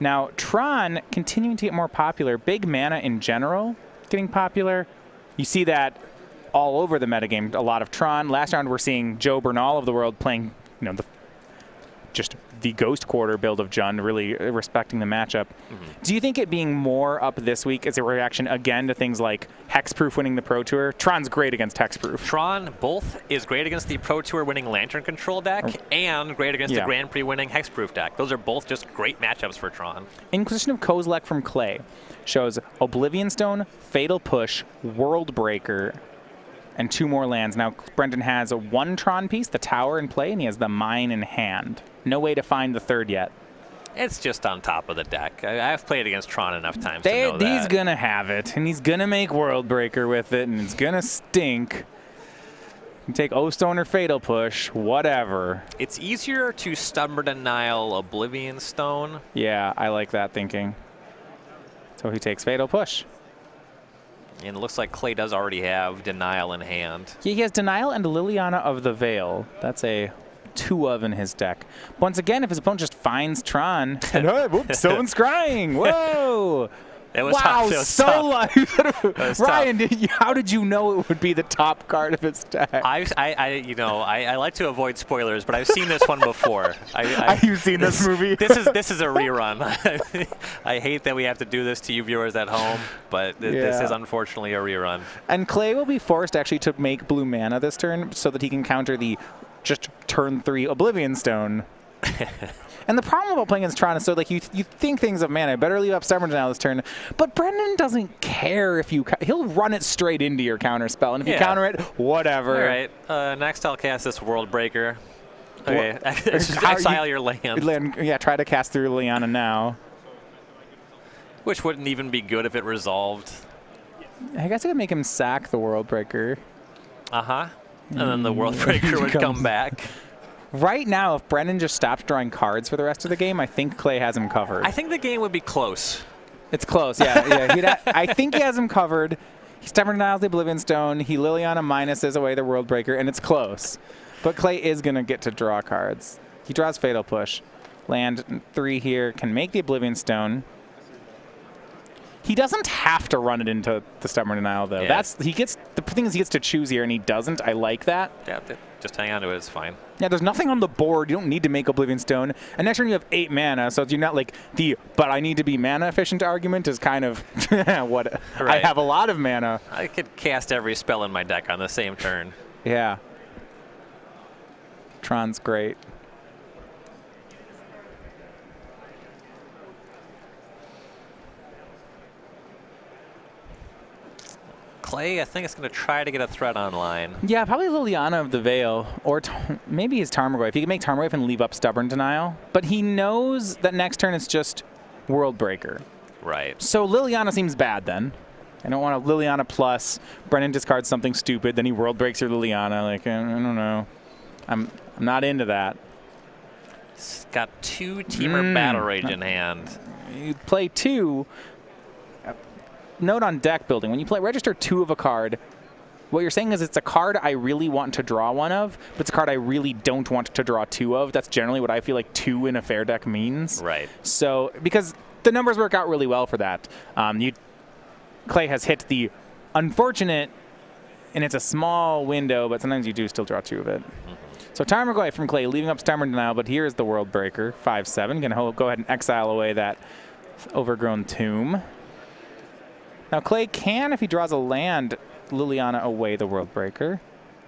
Now, Tron continuing to get more popular. Big mana in general getting popular. You see that all over the metagame. A lot of Tron. Last round, we're seeing Joe Bernal of the world playing, just the Ghost Quarter build of Jund, really respecting the matchup. Do you think it being more up this week is a reaction again to things like Hexproof winning the Pro Tour? Tron's great against Hexproof. Tron both is great against the Pro Tour winning Lantern Control deck and great against the Grand Prix winning Hexproof deck. Those are both just great matchups for Tron. Inquisition of Kozilek from Clay shows Oblivion Stone, Fatal Push, World Breaker, and 2 more lands. Now, Brenden has a 1 Tron piece, the Tower in play, and he has the Mine in hand. No way to find the 3rd yet. It's just on top of the deck. I've played against Tron enough times to know that. He's going to have it, and he's going to make World Breaker with it, and it's going to stink. You take O-Stone or Fatal Push, whatever. It's easier to Stubborn Denial Oblivion Stone. Yeah, I like that thinking. So he takes Fatal Push. And it looks like Clay does already have Denial in hand. Yeah, he has Denial and Liliana of the Veil. That's a 2 of in his deck. Once again, if his opponent just finds Tron, and whoops, someone's crying. Whoa! It was wow, tough. It was so tough. Ryan, how did you know it would be the top card of his deck? I like to avoid spoilers, but I've seen this one before. Have you seen this movie? This is a rerun. I hate that we have to do this to you viewers at home, but this is unfortunately a rerun. And Clay will be forced actually to make blue mana this turn so that he can counter the just turn 3 Oblivion Stone. And the problem about playing against Tron is so like you think things of mana, better leave up Stubborn Denial this turn, but Brenden doesn't care if he'll run it straight into your counter spell, and if you counter it, whatever. All right, next I'll cast this World Breaker. Okay, exile your land. Yeah, try to cast through Liliana now. Which wouldn't even be good if it resolved. I guess I could make him sack the World Breaker. And then the World Breaker would come back. Right now, if Brenden just stopped drawing cards for the rest of the game, I think Clay has him covered. I think the game would be close. It's close, yeah. I think he has him covered. He Stubborn Denials the Oblivion Stone. He Liliana minuses away the World Breaker, and it's close. But Clay is going to get to draw cards. He draws Fatal Push. Land 3 here can make the Oblivion Stone. He doesn't have to run it into the Stubborn Denial, though. Yeah. The thing is he gets to choose here, and he doesn't. I like that. Yeah, just hang on to it. It's fine. Yeah, there's nothing on the board. You don't need to make Oblivion Stone. And next turn you have 8 mana, so you're not like but I need to be mana efficient argument is kind of what I have a lot of mana. I could cast every spell in my deck on the same turn. Yeah. Tron's great. Clay, I think it's going to try to get a threat online. Yeah, probably Liliana of the Veil, or maybe his Tarmogoyf. He can make Tarmogoyf and leave up Stubborn Denial, but he knows that next turn it's just World Breaker. Right. So Liliana seems bad then. I don't want a Liliana plus. Brenden discards something stupid, then he World Breaks your Liliana. Like, I don't know. I'm not into that. He's got 2 Teamer Battle Rage in hand. You play 2. Note on deck building, when you play register 2 of a card, what you're saying is it's a card I really want to draw 1 of, but it's a card I really don't want to draw 2 of. That's generally what I feel like 2 in a fair deck means. Right. So, because the numbers work out really well for that. Clay has hit the unfortunate, and it's a small window, but sometimes you do still draw 2 of it. So Tarmogoyf from Clay, leaving up Stubborn Denial, but here is the World Breaker, 5/7. Gonna go ahead and exile away that Overgrown Tomb. Now, Clay can, if he draws a land, Liliana away the World Breaker.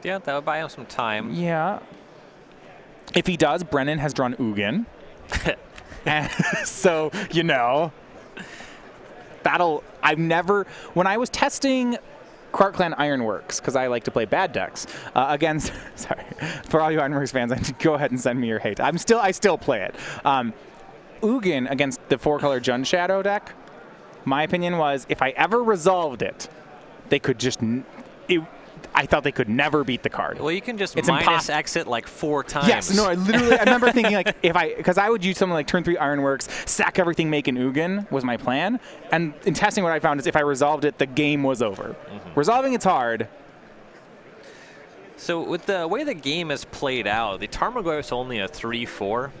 Yeah, that would buy him some time. Yeah. If he does, Brenden has drawn Ugin. So, when I was testing Quark Clan Ironworks, because I like to play bad decks, sorry, for all you Ironworks fans, go ahead and send me your hate. I still play it. Ugin against the 4-color Jund Shadow deck, my opinion was, if I ever resolved it, they could just... I thought they could never beat the card. Well, you can just minus exit like 4 times. Yes, no, I remember thinking like, because I would use something like turn 3 Ironworks, sack everything, make an Ugin was my plan. And in testing, what I found is if I resolved it, the game was over. Resolving it's hard. So with the way the game is played out, the Tarmogoyf is only a 3/4.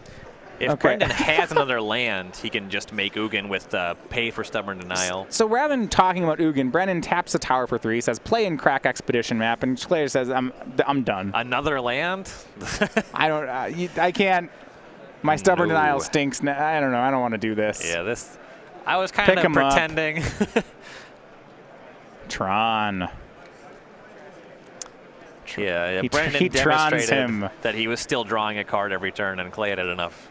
If Brenden has another land, he can just make Ugin with pay for Stubborn Denial. So rather than talking about Ugin, Brenden taps the tower for 3, says play in Crack Expedition map, and Clay says I'm done. Another land? I can't. My Stubborn Denial stinks. I don't know. I don't want to do this. Yeah, this. I was kind of pretending. Tron. Yeah, Brenden demonstrated that he was still drawing a card every turn, and Clay had it enough.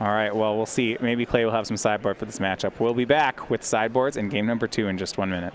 All right, well, we'll see. Maybe Clay will have some sideboard for this matchup. We'll be back with sideboards in game number 2 in just 1 minute.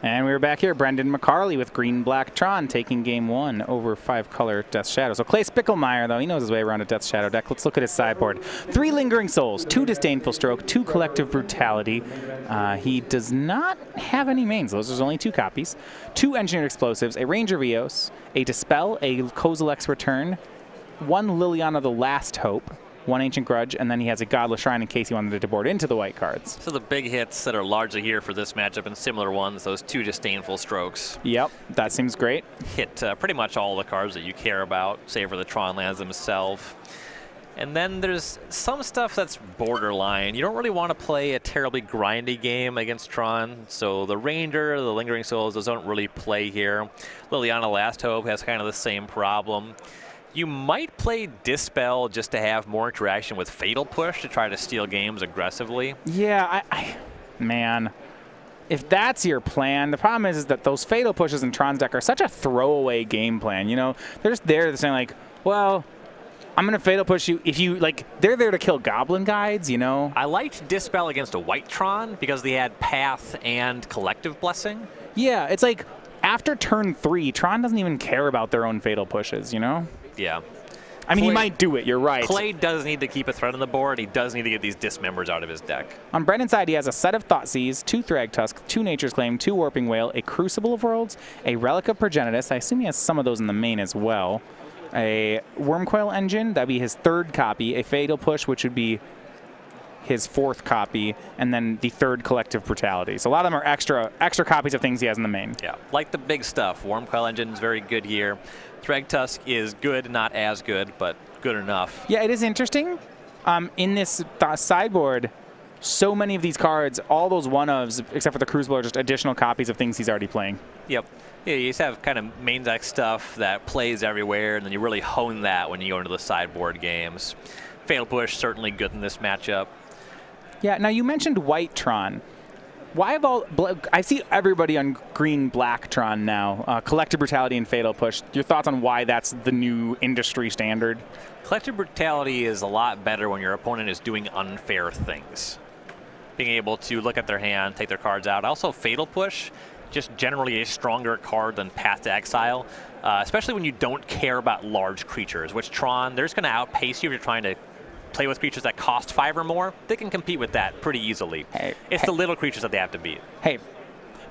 And we're back here. Brenden McCarley with green-black Tron taking game 1 over 5-color Death Shadow. So Clay Spicklemire, though, he knows his way around a Death Shadow deck. Let's look at his sideboard. 3 Lingering Souls, 2 Disdainful Stroke, 2 Collective Brutality. He does not have any mains. Those are only 2 copies. 2 Engineered Explosives, a Ranger Rios, a Dispel, a Kozilek's Return, 1 Liliana the Last Hope, 1 Ancient Grudge, and then he has a Godless Shrine in case he wanted to board into the white cards. So the big hits that are largely here for this matchup and similar ones, those 2 Disdainful Strokes. Yep, that seems great. Hit pretty much all the cards that you care about, save for the Tron lands themselves. And then there's some stuff that's borderline. You don't really want to play a terribly grindy game against Tron, so the Ranger, the Lingering Souls, those don't really play here. Liliana Last Hope has kind of the same problem. You might play Dispel just to have more interaction with Fatal Push to try to steal games aggressively. Yeah, man, if that's your plan, the problem is that those Fatal Pushes in Tron's deck are such a throwaway game plan. You know, they're just there saying like, well, I'm going to Fatal Push you. If you, like, they're there to kill Goblin Guides, you know? I liked Dispel against a white Tron because they had Path and Collective Blessing. Yeah, it's like after turn 3, Tron doesn't even care about their own Fatal Pushes, you know? Yeah. I mean, he might do it, you're right. Clay does need to keep a threat on the board. He does need to get these Dismembers out of his deck. On Brendan's side, he has a set of Thoughtseize, 2 Thragtusk, 2 Nature's Claim, 2 Warping Whale, a Crucible of Worlds, a Relic of Progenitus. I assume he has some of those in the main as well. A Wormcoil Engine, that'd be his 3rd copy. A Fatal Push, which would be his 4th copy, and then the 3rd Collective Brutality. So a lot of them are extra copies of things he has in the main. Yeah, like the big stuff. Wormcoil Engine is very good here. Thragtusk is good, not as good, but good enough. Yeah, it is interesting. In this sideboard, so many of these cards, all those one-ofs, except for the Crucible, are just additional copies of things he's already playing. Yep. Yeah, you just have kind of main deck stuff that plays everywhere, and then you really hone that when you go into the sideboard games. Fatal Push, certainly good in this matchup. Yeah, now you mentioned white Tron. Why have I see everybody on green-black Tron now. Collective Brutality and Fatal Push. Your thoughts on why that's the new industry standard? Collective Brutality is a lot better when your opponent is doing unfair things. Being able to look at their hand, take their cards out. Also, Fatal Push, just generally a stronger card than Path to Exile, especially when you don't care about large creatures, which Tron, they're just going to outpace you if you're trying to play with creatures that cost 5 or more. They can compete with that pretty easily. It's the little creatures that they have to beat. Hey,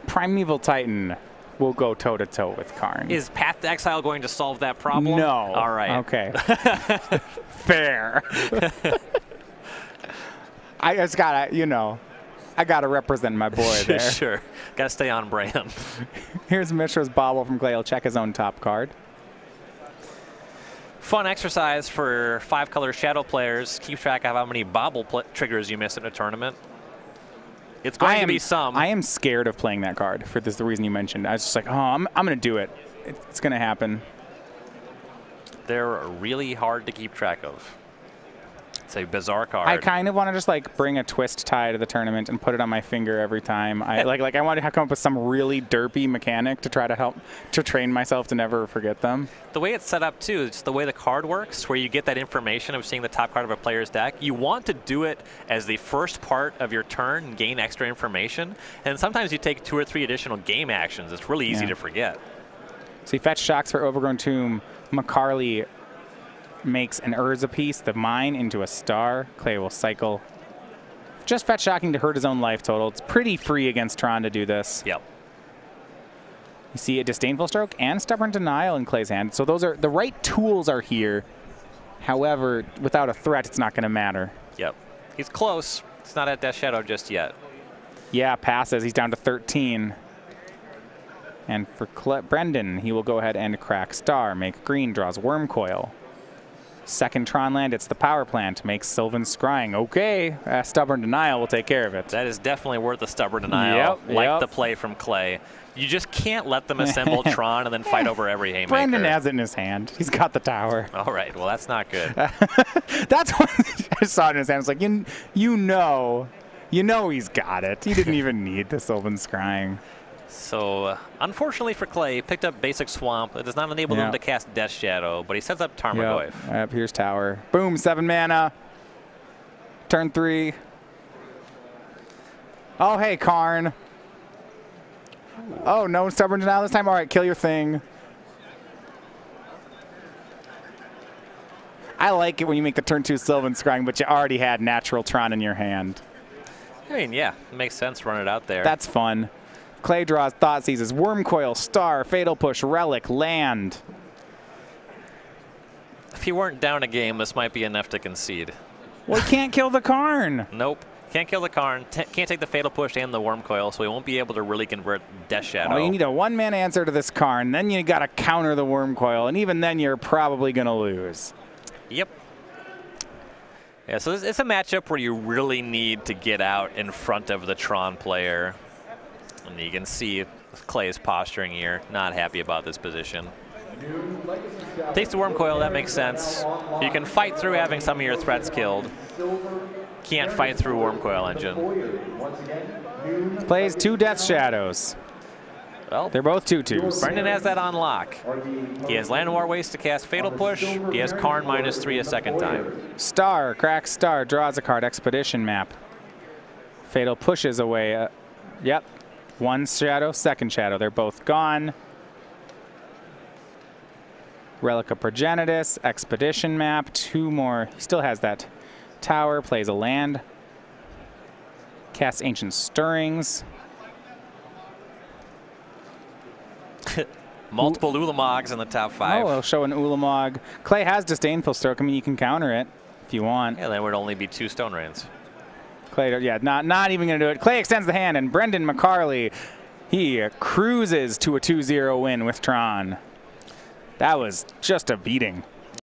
Primeval Titan will go toe-to-toe with Karn. Is Path to Exile going to solve that problem? No. All right. Okay. Fair. I just gotta, you know, I gotta represent my boy there. Sure. Gotta stay on brand. Here's Mishra's Bauble from Clay. He'll check his own top card. Fun exercise for 5-color Shadow players. Keep track of how many Bauble triggers you miss in a tournament. It's going to be some. I am scared of playing that card for the reason you mentioned. I was just like, oh, I'm going to do it. It's going to happen. They're really hard to keep track of. It's a bizarre card. I kind of want to just like bring a twist tie to the tournament and put it on my finger every time. I I want to come up with some really derpy mechanic to try to help to train myself to never forget them. The way it's set up too, it's the way the card works, where you get that information of seeing the top card of a player's deck. You want to do it as the first part of your turn and gain extra information. And sometimes you take 2 or 3 additional game actions. It's really easy to forget. So he fetched Shocks for Overgrown Tomb. McCarley makes an Urza piece, the mine, into a star. Clay will cycle. Just fetch Shocking to hurt his own life total. It's pretty free against Tron to do this. Yep. You see a Disdainful Stroke and Stubborn Denial in Clay's hand. So those are the right tools are here. However, without a threat, it's not going to matter. Yep. He's close. It's not at Death Shadow just yet. Yeah, passes. He's down to 13. And for Brenden, he will go ahead and crack Star, make green, draws Worm Coil. Second Tron land, it's the Power Plant, makes Sylvan Scrying. Okay, Stubborn Denial will take care of it. That is definitely worth a Stubborn Denial, like the play from Clay. You just can't let them assemble Tron and then fight over every Haymaker. Brenden has it in his hand. He's got the tower. All right, well, that's not good. That's what I saw it in his hand. It's like, you know he's got it. He didn't even need the Sylvan Scrying. So, unfortunately for Clay, picked up Basic Swamp. It does not enable him to cast Death Shadow, but he sets up Tarmogoyf. Yep, here's Tower. Boom, 7 mana. Turn 3. Oh, hey, Karn. Oh, no Stubborn Denial this time? All right, kill your thing. I like it when you make the turn 2 Sylvan Scrying, but you already had natural Tron in your hand. I mean, yeah, it makes sense. Run it out there. That's fun. Clay draws Thought Seizes, Worm Coil, Star, Fatal Push, Relic, Land. If he weren't down a game, this might be enough to concede. Well, he can't kill the Karn. Nope. Can't kill the Karn. Can't take the Fatal Push and the Worm Coil, so he won't be able to really convert Death Shadow. Oh, you need a 1-man answer to this Karn. Then you got to counter the Worm Coil, and even then you're probably going to lose. Yep. Yeah, so it's a matchup where you really need to get out in front of the Tron player. And you can see Clay's posturing here, not happy about this position. Takes the Worm Coil, that makes sense. You can fight through having some of your threats killed. Can't fight through Worm Coil Engine. Plays 2 Death Shadows. Well, they're both 2/2s. Brenden has that on lock. He has Land War Waste to cast Fatal Push. He has Karn -3 a second time. Star, cracks Star, draws a card, Expedition Map. Fatal pushes away. Yep. 1 shadow, 2nd shadow. They're both gone. Relic of Progenitus, Expedition Map, 2 more. He still has that tower, plays a land. Casts Ancient Stirrings. Multiple Ulamogs in the top 5. Oh, I'll show an Ulamog. Clay has Disdainful Stroke. I mean, you can counter it if you want. Yeah, then it would only be 2 Stone Rains. Clay, yeah, not even going to do it. Clay extends the hand, and Brenden McCarley, he cruises to a 2-0 win with Tron. That was just a beating.